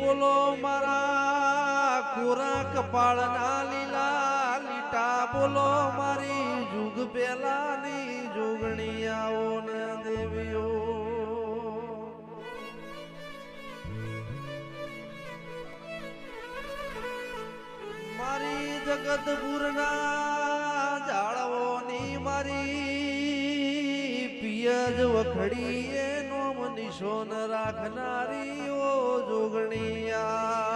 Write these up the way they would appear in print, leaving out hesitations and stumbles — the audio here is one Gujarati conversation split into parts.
બોલો મારા કોરા કપાળના લીલા લીટા બોલો મારી જુગ પેલાની જોગણીયાઓ ને દેવીઓ મારી જગતપુરના જાળવોની મારી પિયજ વખડી એ નોમ નિશોન રાખનારી ઓ જોગણીયાઓ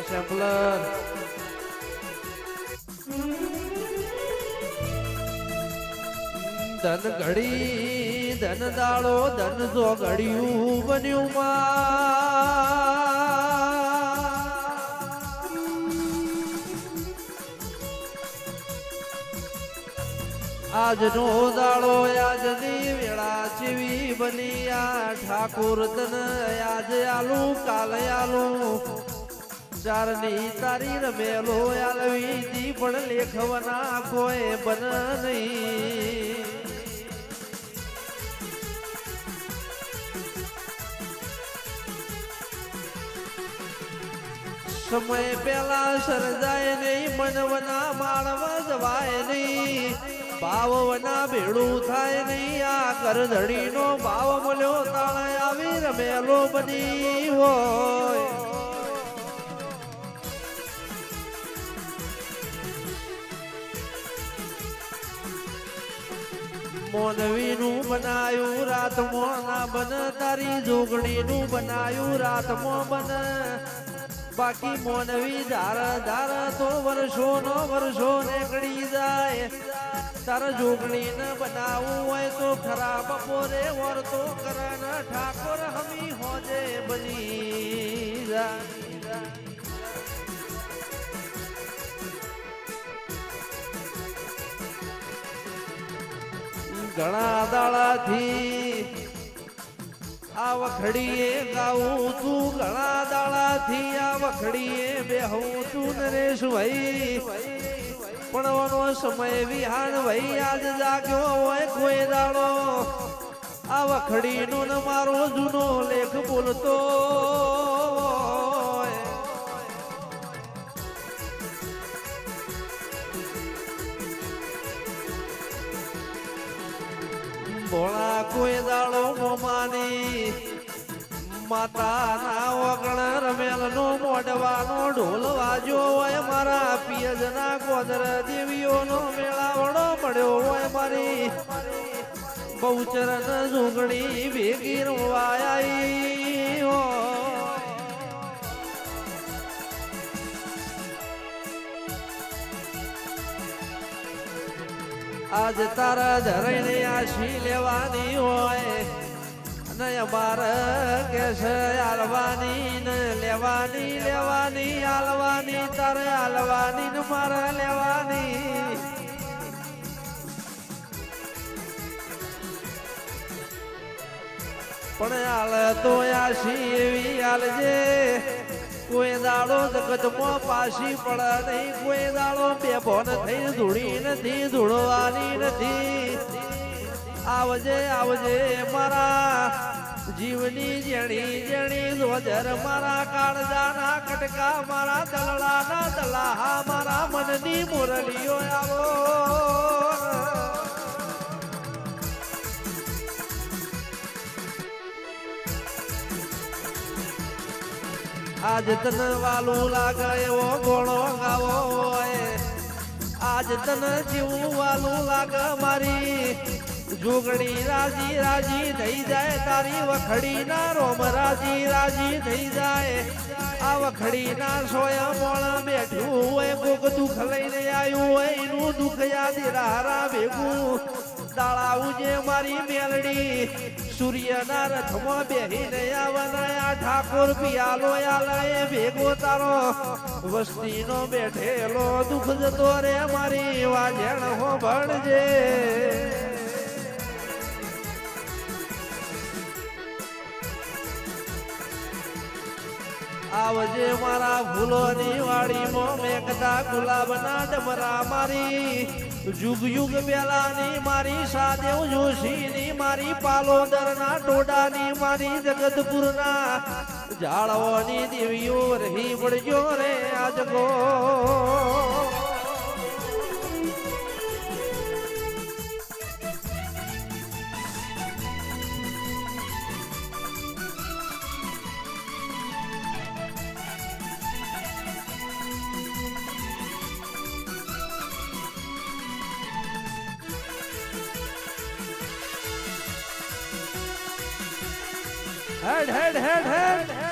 સેમ્પલર ધન ઘડી ધન દાડો ધન જો ઘડિયું બન્યું આજનો દાડો આજની વેળા જેવી બની આ ઠાકુર તન આજ આલુ કાલ આલુ ચારની તારી રમેલો આલવી દી પણ લેખવના કોઈ બન નહીં સમય પેલા સર્જાય નહીં મનવના માળવા જવાય નહીં ભાવના ભેડું થાય નહીં આ કરધડીનો ભાવ મળ્યો તાળ આવી રમેલો બની હોય મોનવીનું બનાયું રાતમાં ના બન તારી જોગણીનું બનાયું રાતમાં બન બાકી મોનવી ધાર ધાર તો વર્ષો નો વર્ષો નીકળી જાય તારા જોગણી ને બનાવવું હોય તો ખરા બપોરે વર્તો કરણ ઠાકોર હમી હોજે બની જાય ઘણા દાડાથી આ વખડીએ ગાવું તું ઘણા દાડાથી આ વખડીએ બેહું તું નરેશ ભાઈ પણ ઓનો સમય વિહાણ ભાઈ આજ જાગ્યો હોય કોઈ દાડો આ વખડીનો ને મારો જૂનો લેખ બોલતો ભોળા કોઈ દાડો મોમાની માતાના વગણ રમેલનો મોઢવાનો ઢોલ વાજ્યો હોય મારા પિયજના ગોદર દેવીઓનો મેળાવડો પડ્યો હોય મારી બહુચરણ જોગણી ભેગી રોવાઈ હોય આજ તારા ધરઈને આશી લેવાની હોય અને અમાર કેસ આલવાની ને લેવાની લેવાની આલવાની તારે આલવાની ને મારે લેવાની પણ આલ તો આશી એવી આલજે કોઈ દાડો જગતમાં પાછી પડે નહીં કોઈ દાડો બેભોન થઈ ધૂળી નથી ધૂળવાની નથી આવજે આવજે મારા જીવની જેણી જેણી જોજર મારા કાળજાના કટકા મારા દલડાના દલાહા મારા મનની મુરલીઓ આવો આજ તન વાલું લાગે એવો ગોળો ગાવો હોય આજ તન જીવું વાલું લાગે મારી જોગણી રાજી રાજી થઈ જાય તારી વખડી ના રોમ રાજી રાજી થઈ જાય આ વખડી ના સોયા મોળ બેઠું હોય કોક દુઃખ લઈને આવ્યું હોય એનું દુઃખ યાદ રારા ભેગું દાળા ઉજે મારી મેલડી સૂર્યના રથમાં બેહીને આવનાયા ઠાકોર પિયાલો આલાએ ભેગો તારો વસ્તીનો બેઠેલો દુઃખ જતો રે મારી વાજણ હો ભણજે આવજે મારા ફૂલોની વાડીમાં મેઘતા ગુલાબના ડમરા મારી યુગ યુગ પેલાની મારી સાદેવ જોશીની મારી પાલોદરના ટોડાની મારી જગતપુરના ઝાડવાની દેવીઓ રહી પડજો રે આજગો head.